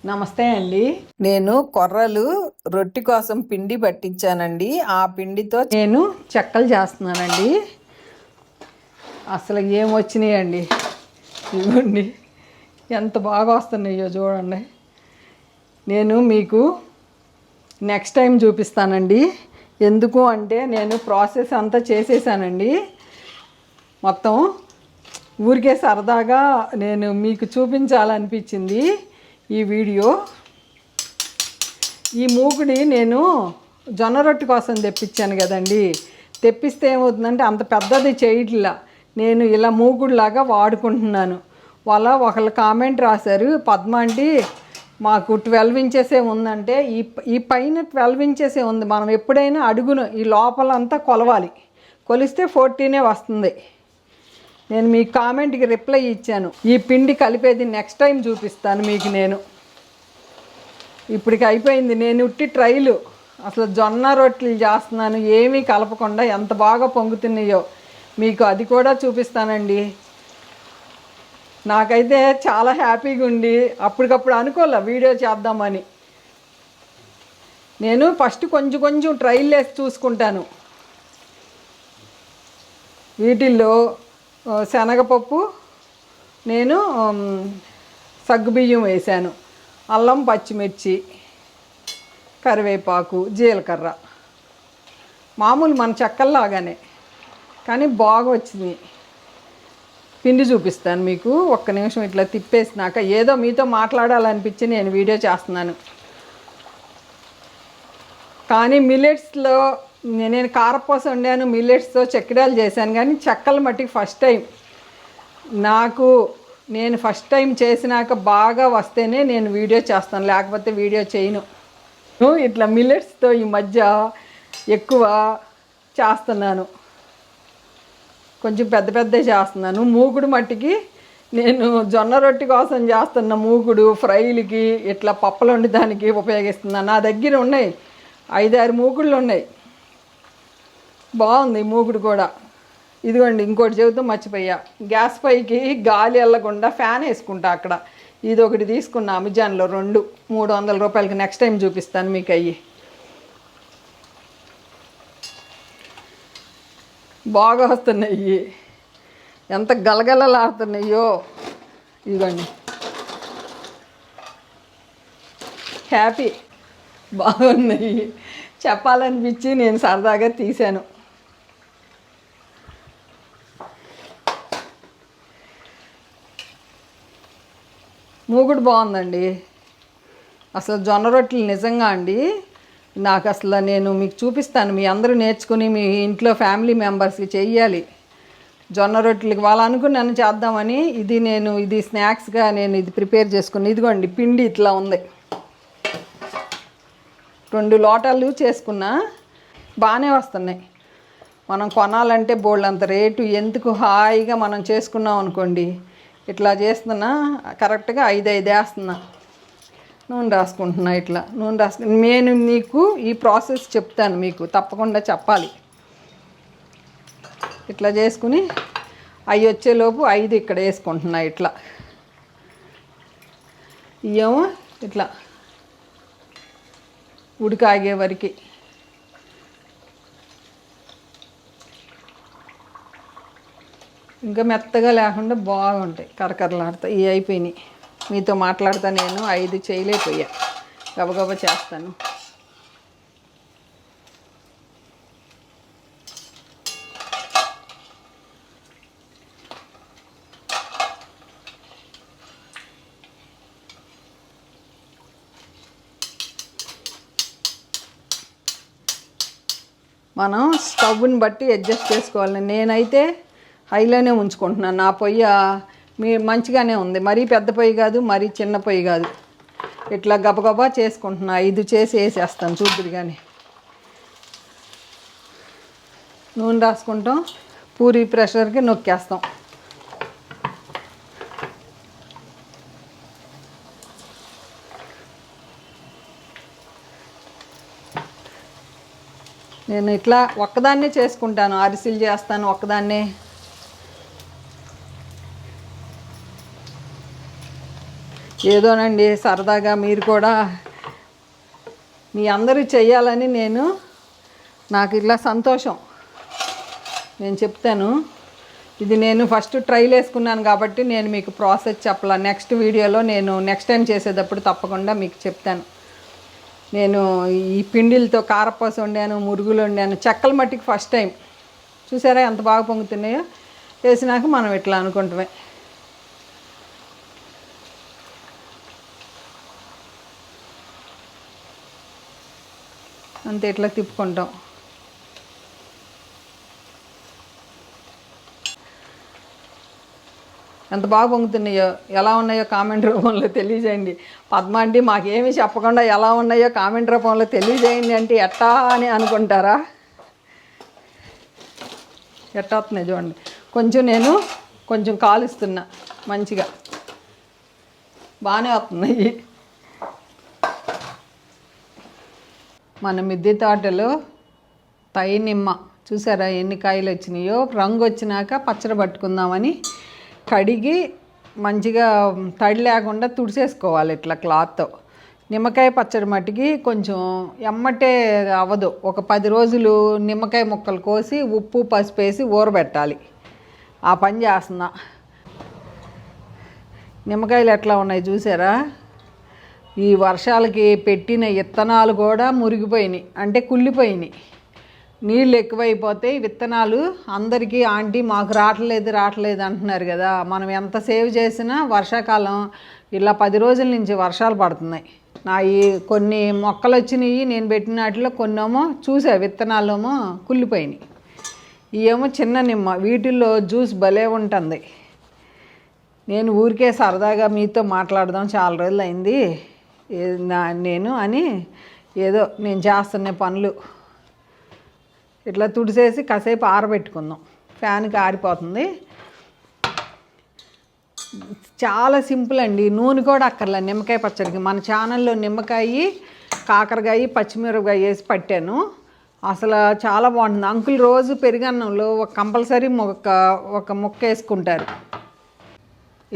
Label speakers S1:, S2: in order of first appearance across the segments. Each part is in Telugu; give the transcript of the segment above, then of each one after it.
S1: నమస్తే అండి. నేను కొర్రలు రొట్టె కోసం పిండి పట్టించానండి. ఆ పిండితో నేను చెక్కలు చేస్తున్నానండి. అసలు ఏం వచ్చినాయండి, ఇవ్వండి ఎంత బాగా వస్తున్నాయో చూడండి. నేను మీకు నెక్స్ట్ టైం చూపిస్తానండి. ఎందుకు అంటే నేను ప్రాసెస్ అంతా చేసేసానండి. మొత్తం ఊరికే సరదాగా నేను మీకు చూపించాలనిపించింది ఈ వీడియో. ఈ మూకుడి నేను జొన్న రొట్టె కోసం తెప్పించాను కదండి. తెప్పిస్తే ఏమవుతుందంటే అంత పెద్దది చేయట్లా, నేను ఇలా మూకుడులాగా వాడుకుంటున్నాను. ఒకళ్ళు కామెంట్ రాశారు, పద్మ ఆంటీ మాకు 12 ఇంచెసే ఉందంటే ఈ పైన 12 ఇంచెసే ఉంది. మనం ఎప్పుడైనా అడుగును ఈ లోపలంతా కొలవాలి, కొలిస్తే 14 వస్తుంది. నేను మీ కామెంట్కి రిప్లై ఇచ్చాను. ఈ పిండి కలిపేది నెక్స్ట్ టైం చూపిస్తాను మీకు. నేను ఇప్పటికి అయిపోయింది. నేను ఉట్టి ట్రైలు అసలు జొన్న రొట్టెలు చేస్తున్నాను, ఏమీ కలపకుండా ఎంత బాగా పొంగుతున్నాయో మీకు అది కూడా చూపిస్తానండి. నాకైతే చాలా హ్యాపీగా ఉండి అప్పటికప్పుడు అనుకోలే వీడియో చేద్దామని. నేను ఫస్ట్ కొంచెం కొంచెం ట్రైల్ వేసి చూసుకుంటాను. వీటిల్లో శనగపప్పు, నేను సగ్గుబియ్యం వేసాను, అల్లం, పచ్చిమిర్చి, కరివేపాకు, జీలకర్ర, మామూలు మన చెక్కల్లాగానే కానీ బాగా వచ్చింది. పిండి చూపిస్తాను మీకు. ఒక్క నిమిషం ఇట్లా తిప్పేసినాక ఏదో మీతో మాట్లాడాలనిపించి నేను వీడియో చేస్తున్నాను. కానీ మిల్లెట్స్లో నేను కారపూస వండాను, మిల్లెట్స్తో చెక్కిడాలు చేశాను. కానీ చెక్కల మట్టికి ఫస్ట్ టైం నాకు. నేను ఫస్ట్ టైం చేసినాక బాగా వస్తేనే నేను వీడియో చేస్తాను, లేకపోతే వీడియో చేయను. ఇట్లా మిల్లెట్స్తో ఈ మధ్య ఎక్కువ చేస్తున్నాను, కొంచెం పెద్ద పెద్ద చేస్తున్నాను. మూకుడు మట్టికి నేను జొన్న రొట్టె కోసం చేస్తున్న మూకుడు ఫ్రైలకి ఇట్లా పప్పలు వండడానికి ఉపయోగిస్తున్నాను. నా దగ్గర ఉన్నాయి 5-6 మూకుళ్ళు ఉన్నాయి. బాగుంది మూకుడు కూడా. ఇదిగోండి ఇంకోటి చెబుతూ మర్చిపోయా, గ్యాస్ పైకి గాలి వెళ్ళకుండా ఫ్యాన్ వేసుకుంటా అక్కడ. ఇది ఒకటి తీసుకున్నా అమెజాన్లో 300 రూపాయలకి. నెక్స్ట్ టైం చూపిస్తాను మీకు. అయ్యి బాగా వస్తున్నాయి, ఎంత గలగలలాడుతున్నాయో. ఇదిగోండి హ్యాపీ, బాగున్నాయి. చెప్పాలనిపించి నేను సరదాగా తీశాను. మూగుడు బాగుందండి. అసలు జొన్న రొట్టెలు నిజంగా అండి నాకు అసలు నేను మీకు చూపిస్తాను. మీ అందరూ నేర్చుకుని మీ ఇంట్లో ఫ్యామిలీ మెంబర్స్కి చెయ్యాలి జొన్న రొట్టెలకి. వాళ్ళు అనుకున్నాను చేద్దామని. ఇది స్నాక్స్గా నేను ఇది ప్రిపేర్ చేసుకుని. ఇదిగోండి పిండి ఇట్లా ఉంది. 2 లోటాలు చేసుకున్నా, బాగానే వస్తున్నాయి. మనం కొనాలంటే బోల్డంత రేటు ఎందుకు, హాయిగా మనం చేసుకున్నాం అనుకోండి. ఇట్లా చేస్తున్నా కరెక్ట్గా 5 వేస్తున్నా. నూనె రాసుకుంటున్నా. ఇట్లా నూనె రాసుకుని నేను మీకు ఈ ప్రాసెస్ చెప్తాను, మీకు తప్పకుండా చెప్పాలి. ఇట్లా చేసుకుని అవి వచ్చేలోపు 5 ఇక్కడ వేసుకుంటున్నా. ఇట్లా ఇవేమో ఇట్లా ఉడికాగే వరకు. ఇంకా మెత్తగా లేకుండా బాగుంటాయి, కరకరలాడతాయి. ఇవి అయిపోయినాయి. మీతో మాట్లాడుతా నేను 5 చేయలేకపోయా, గబగబా చేస్తాను. మనం స్టవ్ని బట్టి అడ్జస్ట్ చేసుకోవాలి. నేనైతే హైలోనే ఉంచుకుంటున్నాను. నా పొయ్యి మంచిగానే ఉంది, మరీ పెద్ద పొయ్యి కాదు, మరీ చిన్న పొయ్యి కాదు. ఇట్లా గబగబా చేసుకుంటున్నా. 5 చేసి వేసేస్తాను చూద్దురు. కానీ నూనె రాసుకుంటాం, పూరి ప్రెషర్కి నొక్కేస్తాం. నేను ఇట్లా ఒక్కదాన్నే చేసుకుంటాను, అరిసెలు చేస్తాను ఒక్కదాన్నే. ఏదోనండి, సరదాగా మీరు కూడా మీ అందరూ చెయ్యాలని నాకు ఇలా సంతోషం. నేను చెప్తాను. ఇది నేను ఫస్ట్ ట్రైల్ వేసుకున్నాను కాబట్టి నేను మీకు ప్రాసెస్ చెప్పాల. నెక్స్ట్ వీడియోలో నేను నెక్స్ట్ టైం చేసేటప్పుడు తప్పకుండా మీకు చెప్తాను. నేను ఈ పిండిలతో కారపూస వండాను, మురుగులు వండాను. చెక్కల మట్టికి ఫస్ట్ టైం. చూసారా ఎంత బాగా పొంగుతున్నాయో. వేసినాక మనం ఇట్లా అనుకుంటామే. అంతే, ఇట్లా తిప్పుకుంటాం. ఎంత బాగా పొంగుతున్నాయో, ఎలా ఉన్నాయో కామెంట్ రూపంలో తెలియజేయండి. పద్మ అండి మాకేమీ చెప్పకుండా ఎలా ఉన్నాయో కామెంట్ రూపంలో తెలియజేయండి అంటే ఎట్టా అని అనుకుంటారా? ఎట్టా వస్తున్నాయి చూడండి. నేను కొంచెం కాలుస్తున్నా, మంచిగా బాగానే వస్తున్నాయి. మన మిద్దె తోటలో తై నిమ్మ చూసారా ఎన్ని కాయలు వచ్చినాయో. రంగు వచ్చినాక పచ్చడి పట్టుకుందామని కడిగి మంచిగా తడి లేకుండా తుడిసేసుకోవాలి ఇట్లా క్లాత్తో. నిమ్మకాయ పచ్చడి మట్టికి కొంచెం ఎమ్మటే అవ్వదు. ఒక 10 రోజులు నిమ్మకాయ ముక్కలు కోసి ఉప్పు పసుపు వేసి ఊరబెట్టాలి. ఆ పని చేస్తున్నా. నిమ్మకాయలు ఎట్లా ఉన్నాయి చూసారా? ఈ వర్షాలకి పెట్టిన విత్తనాలు కూడా మురిగిపోయినాయి, అంటే కుళ్ళిపోయినాయి. నీళ్ళు ఎక్కువైపోతే విత్తనాలు అందరికీ ఆంటీ మాకు రావట్లేదు అంటున్నారు కదా. మనం ఎంత సేవ్ చేసినా వర్షాకాలం ఇలా 10 రోజుల నుంచి వర్షాలు పడుతున్నాయి. ఈ కొన్ని మొక్కలు వచ్చినాయి నేను పెట్టిన వాటిలో కొన్నేమో చూసా విత్తనాలేమో కుళ్ళిపోయినాయి. ఇవేమో చిన్న నిమ్మ, వీటిల్లో జ్యూస్ భలే ఉంటుంది. నేను ఊరికే సరదాగా మీతో మాట్లాడదాం చాలా రోజులు అయింది ఏదో నేను చేస్తున్న పనులు ఇట్లా తుడిసేసి కాసేపు ఆరబెట్టుకుందాం. ఫ్యాన్కి ఆరిపోతుంది. చాలా సింపుల్ అండి. నూనె కూడా అక్కర్లే నిమ్మకాయ పచ్చడికి. మన ఛానల్లో నిమ్మకాయ, కాకరకాయ, పచ్చిమిరపకాయ వేసి పట్టాను. అసలు చాలా బాగుంటుంది. అంకుల్ రోజు పెరుగన్నంలో కంపల్సరీ ఒక ముక్క వేసుకుంటారు.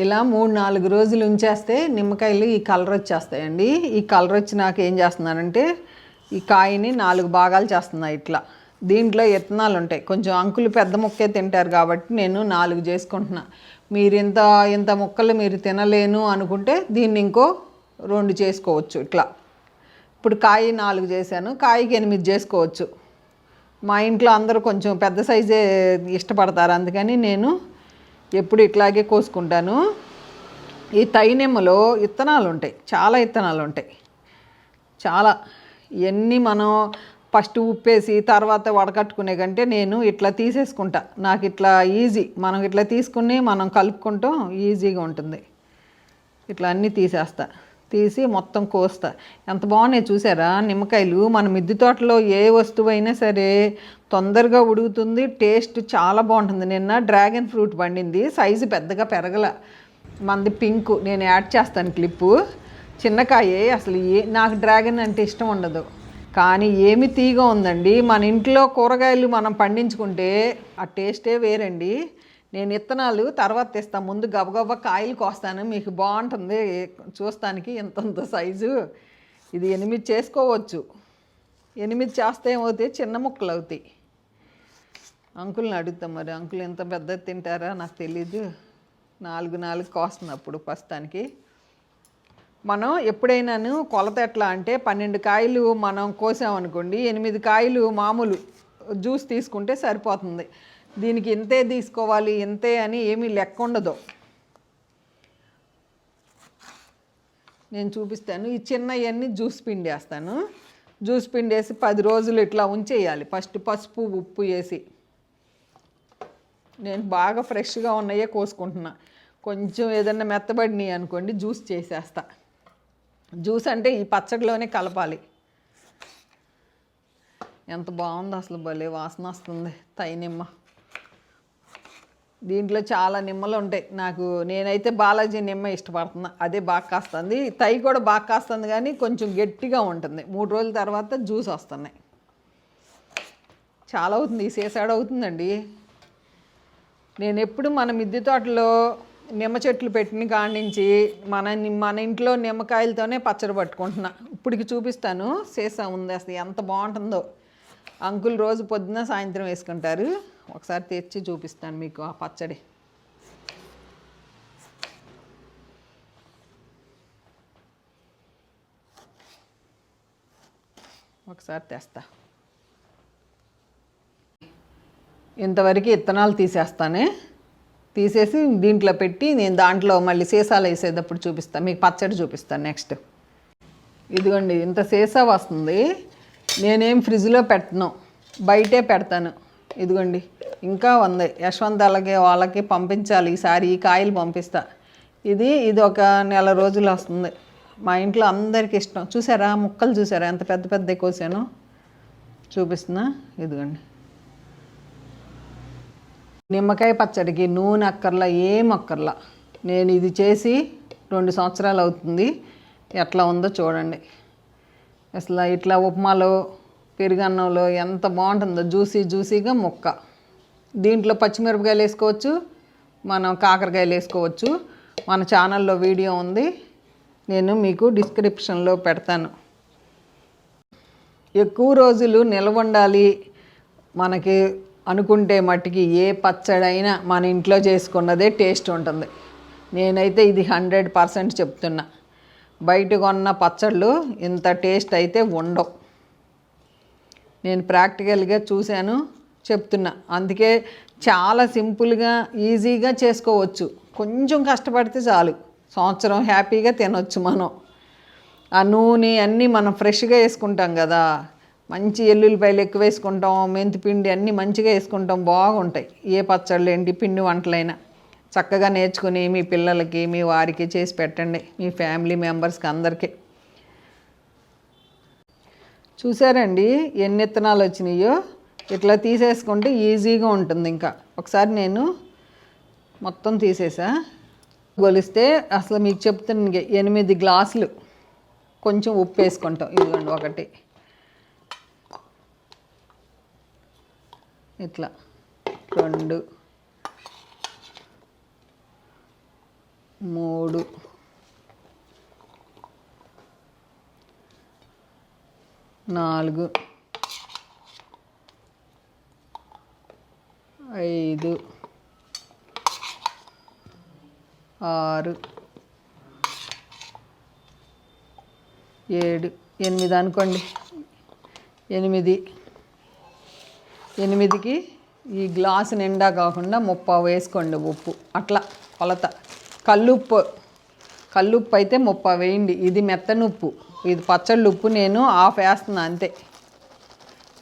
S1: ఇలా 3-4 రోజులు ఉంచేస్తే నిమ్మకాయలు ఈ కలర్ వచ్చేస్తాయండి. ఈ కలర్ వచ్చినాక ఏం చేస్తున్నానంటే ఈ కాయని 4 భాగాలు చేస్తున్నా ఇట్లా. దీంట్లో విత్తనాలు ఉంటాయి. కొంచెం అంకులు పెద్ద ముక్కే తింటారు కాబట్టి నేను 4 చేసుకుంటున్నా. మీరు ఇంత ముక్కలు మీరు తినలేను అనుకుంటే దీన్ని ఇంకో 2 చేసుకోవచ్చు. ఇట్లా ఇప్పుడు కాయ 4 చేశాను, కాయకి 8 చేసుకోవచ్చు. మా ఇంట్లో అందరూ కొంచెం పెద్ద సైజే ఇష్టపడతారు, అందుకని నేను ఎప్పుడు ఇట్లాగే కోసుకుంటాను. ఈ తైనిమ్మలో విత్తనాలు ఉంటాయి, చాలా విత్తనాలు ఉంటాయి. చాలా ఇవన్నీ మనం ఫస్ట్ ఉప్పేసి తర్వాత వడకట్టుకునే కంటే నేను ఇట్లా తీసేసుకుంటా. నాకు ఇట్లా ఈజీ. మనం ఇట్లా తీసుకుని మనం కలుపుకుంటాం, ఈజీగా ఉంటుంది. ఇట్లా అన్నీ తీసి మొత్తం కోస్తా. ఎంత బాగున్నాయి చూసారా నిమ్మకాయలు. మన మిద్దె తోటలో ఏ వస్తువు అయినా సరే తొందరగా ఉడుకుతుంది, టేస్ట్ చాలా బాగుంటుంది. నిన్న డ్రాగన్ ఫ్రూట్ పండింది, సైజు పెద్దగా పెరగల. మనది పింక్, నేను యాడ్ చేస్తాను క్లిప్పు. చిన్నకాయే. అసలు నాకు డ్రాగన్ అంటే ఇష్టం ఉండదు, కానీ ఏమి తీగ ఉందండి. మన ఇంట్లో కూరగాయలు మనం పండించుకుంటే ఆ టేస్టే వేరండి. నేను విత్తనాలు తర్వాత తెస్తాను, ముందు గబగబా కాయలు కోస్తాను. మీకు బాగుంటుంది చూస్తానికి. ఇంతంత సైజు ఇది 8 చేసుకోవచ్చు. 8 చేస్తే ఏమవుతాయి, చిన్న ముక్కలు అవుతాయి. అంకుల్ని అడుగుతాం మరి, అంకుల్ ఎంత పెద్దది తింటారా నాకు తెలీదు. 4 కోస్తున్నప్పుడు ప్రస్తుతానికి. మనం ఎప్పుడైనాను కొలత ఎట్లా అంటే 12 కాయలు మనం కోసామనుకోండి, 8 కాయలు మామూలు జ్యూస్ తీసుకుంటే సరిపోతుంది. దీనికి ఇంతే తీసుకోవాలి ఇంతే అని ఏమీ లెక్క ఉండదు. నేను చూపిస్తాను. ఈ చిన్నవన్నీ జ్యూస్ పిండి వేస్తాను. జ్యూస్ పిండి వేసి 10 రోజులు ఇట్లా ఉంచేయాలి. ఫస్ట్ పసుపు ఉప్పు వేసి. నేను బాగా ఫ్రెష్గా ఉన్నాయే కోసుకుంటున్నా. కొంచెం ఏదన్నా మెత్తబడినాయి అనుకోండి జ్యూస్ చేసేస్తా. జ్యూస్ అంటే ఈ పచ్చడిలోనే కలపాలి. ఎంత బాగుంది అసలు, భలే వాసన వస్తుంది తైనిమ్మ. దీంట్లో చాలా నిమ్మలు ఉంటాయి. నేనైతే బాలాజీ నిమ్మ ఇష్టపడుతున్నా, అదే బాగా కాస్తుంది. తై కూడా బాగా కాస్తుంది కానీ కొంచెం గట్టిగా ఉంటుంది. 3 రోజుల తర్వాత జ్యూస్ వస్తున్నాయి. చాలా అవుతుంది, సీసాడు అవుతుందండి. నేను ఎప్పుడు మన మిద్దె తోటలో నిమ్మ చెట్లు పెట్టిన కాడి నుంచి మన ఇంట్లో నిమ్మకాయలతోనే పచ్చడి పట్టుకుంటున్నా. ఇప్పటికి చూపిస్తాను. సీసా ఉంది, అసలు ఎంత బాగుంటుందో. అంకుల్ రోజు పొద్దున సాయంత్రం వేసుకుంటారు. ఒకసారి తెచ్చి చూపిస్తాను మీకు ఆ పచ్చడి. ఒకసారి తెస్తా. ఇంతవరకు ఇత్తనాలు తీసేసి దీంట్లో పెట్టి నేను దాంట్లో మళ్ళీ సీసాలు వేసేటప్పుడు చూపిస్తాను మీకు. పచ్చడి చూపిస్తాను నెక్స్ట్. ఇదిగోండి ఇంత సీసా వస్తుంది. నేనేం ఫ్రిడ్జ్లో పెట్టను, బయటే పెడతాను. ఇదిగోండి ఇంకా ఉంది. యశ్వంత్ అలాగే వాళ్ళకి పంపించాలి ఈసారి. ఈ కాయలు పంపిస్తా. ఇది ఒక నెల రోజులు వస్తుంది. మా ఇంట్లో అందరికి ఇష్టం. చూసారా ముక్కలు, చూసారా ఎంత పెద్ద పెద్ద కోసానో. చూపిస్తున్నా. ఇదిగోండి నిమ్మకాయ పచ్చడికి నూనె అక్కర్లా, ఏం అక్కర్లా. నేను ఇది చేసి 2 సంవత్సరాలు అవుతుంది. ఎట్లా ఉందో చూడండి. అసలు ఇట్లా ఉప్మాలో పెరుగన్నంలో ఎంత బాగుంటుందో. జ్యూసీగా ముక్క. దీంట్లో పచ్చిమిరపకాయలు వేసుకోవచ్చు, మనం కాకరకాయలు వేసుకోవచ్చు. మన ఛానల్లో వీడియో ఉంది, నేను మీకు డిస్క్రిప్షన్లో పెడతాను. ఎక్కువ రోజులు నిల్వ ఉండాలి మనకి అనుకుంటే మట్టికి ఏ పచ్చడైనా మన ఇంట్లో చేసుకున్నదే టేస్ట్ ఉంటుంది. నేనైతే ఇది 100% చెప్తున్నా. బయట కొన్న పచ్చళ్ళు ఇంత టేస్ట్ అయితే ఉండవు. నేను ప్రాక్టికల్గా చూశాను, చెప్తున్నా. అందుకే చాలా సింపుల్గా ఈజీగా చేసుకోవచ్చు. కొంచెం కష్టపడితే చాలు, సంవత్సరం హ్యాపీగా తినొచ్చు మనం. ఆ నూనె అన్నీ మనం ఫ్రెష్గా వేసుకుంటాం కదా. మంచి ఎల్లుల్లిపాయలు ఎక్కువ వేసుకుంటాం, మెంతిపిండి అన్నీ మంచిగా వేసుకుంటాం, బాగుంటాయి. ఏ పచ్చళ్ళు ఏంటి పిండి వంటలైనా చక్కగా నేర్చుకుని మీ పిల్లలకి మీ వారికి చేసి పెట్టండి, మీ ఫ్యామిలీ మెంబర్స్కి అందరికీ. చూసారండి ఎన్ని విత్తనాలు వచ్చినాయో. ఇట్లా తీసేసుకుంటే ఈజీగా ఉంటుంది. ఇంకా ఒకసారి నేను మొత్తం తీసేసా. గొలిస్తే అసలు మీకు చెప్తున్నా 8 గ్లాసులు కొంచెం ఉప్పు వేసుకుంటాం. ఇదిగోండి ఒకటి, ఇట్లా 2, 3, 4, 5, 6, 7, 8 అనుకోండి. 8కి ఈ గ్లాసు నిండా కాకుండా 30 వేసుకోండి ఉప్పు. అట్లా కొలత. కల్లుప్పు అయితే 30 వేయండి. ఇది మెత్తని ఉప్పు, ఇది పచ్చళ్ళు ఉప్పు. నేను 1/2 వేస్తున్నా అంతే.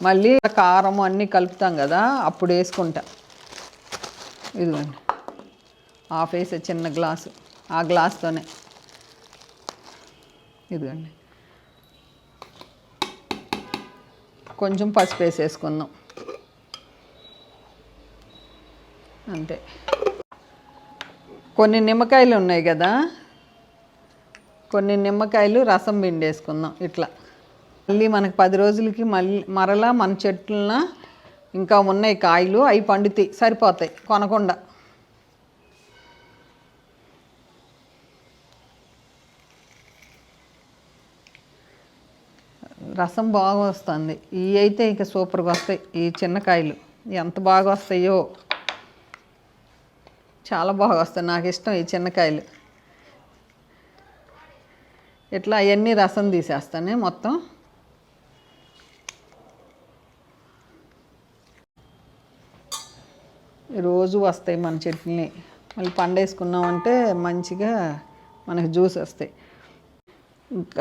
S1: మళ్ళీ కారం అన్నీ కలుపుతాం కదా, అప్పుడు వేసుకుంటా. ఇదిగోండి 1/2 వేసే చిన్న గ్లాసు, ఆ గ్లాస్తోనే. ఇదిగోండి కొంచెం పసుపు వేసేసుకుందాం అంతే. కొన్ని నిమ్మకాయలు ఉన్నాయి కదా, కొన్ని నిమ్మకాయలు రసం పిండేసుకుందాం ఇట్లా. మళ్ళీ మనకు 10 రోజులకి మరలా మన చెట్లన ఇంకా ఉన్నాయి కాయలు, అవి పండుతాయి, సరిపోతాయి కొనకుండా. రసం బాగా వస్తుంది. ఇవి అయితే ఇక సూపర్గా వస్తాయి. ఈ చిన్న కాయలు ఎంత బాగా వస్తాయో, చాలా బాగా వస్తాయి. నాకు ఇష్టం ఈ చిన్నకాయలు. ఇట్లా అవన్నీ రసం తీసేస్తాను మొత్తం. రోజు వస్తాయి మన చట్నీ. మళ్ళీ పండేసుకున్నామంటే మంచిగా మనకు జ్యూస్ వస్తాయి.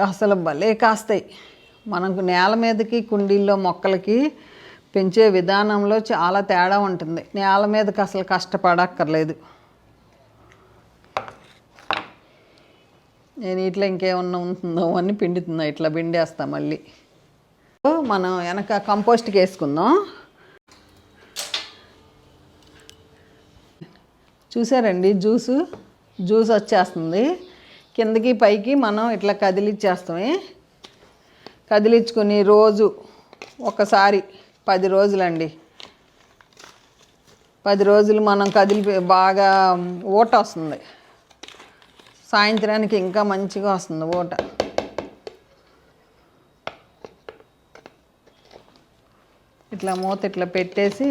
S1: అసలు భలే కాస్తాయి. మనకు నేల మీదకి కుండీల్లో మొక్కలకి పెంచే విధానంలో చాలా తేడా ఉంటుంది. నేల మీదకి అసలు కష్టపడక్కర్లేదు. నేను ఇట్లా ఇంకేమన్నా ఉంటుందో అని పిండుతుందా, ఇట్లా పిండేస్తా. మళ్ళీ మనం వెనక కంపోస్ట్కి వేసుకుందాం. చూసారండి జ్యూస్ వచ్చేస్తుంది. కిందకి పైకి మనం ఇట్లా కదిలిచ్చేస్తామే. కదిలించుకొని రోజు ఒకసారి 10 రోజులండి. 10 రోజులు మనం బాగా ఊట వస్తుంది. సాయంత్రానికి ఇంకా మంచిగా వస్తుంది ఊట. ఇట్లా మూత ఇట్లా పెట్టేసి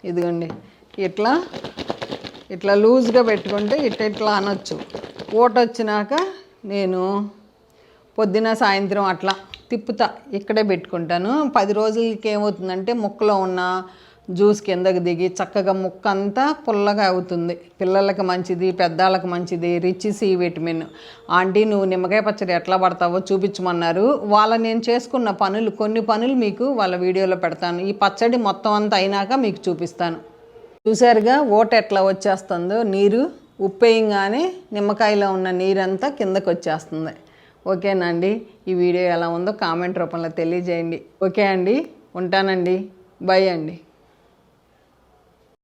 S1: ఇదిగోండి ఇట్లా లూజ్గా పెట్టుకుంటే ఇట్లా అనొచ్చు. ఊట వచ్చినాక నేను పొద్దున సాయంత్రం అట్లా తిప్పుతా, ఇక్కడే పెట్టుకుంటాను. 10 రోజులకి ఏమవుతుందంటే ముక్కలో ఉన్న జ్యూస్ కిందకి దిగి చక్కగా ముక్క అంతా పుల్లగా అవుతుంది. పిల్లలకి మంచిది, పెద్దవాళ్ళకి మంచిది, రిచ్ సి విటమిన్. ఆంటీ నువ్వు నిమ్మకాయ పచ్చడి ఎట్లా పడతావో చూపించమన్నారు. నేను చేసుకున్న కొన్ని పనులు మీకు వాళ్ళ వీడియోలో పెడతాను. ఈ పచ్చడి మొత్తం అంతా అయినాక మీకు చూపిస్తాను. చూసారుగా ఊట ఎట్లా వచ్చేస్తుందో, నీరు ఉప్పేయంగానే నిమ్మకాయలో ఉన్న నీరంతా కిందకు వచ్చేస్తుంది. ఓకేనా అండి? ఈ వీడియో ఎలా ఉందో కామెంట్ రూపంలో తెలియజేయండి. ఓకే అండి, ఉంటానండి. బై అండి.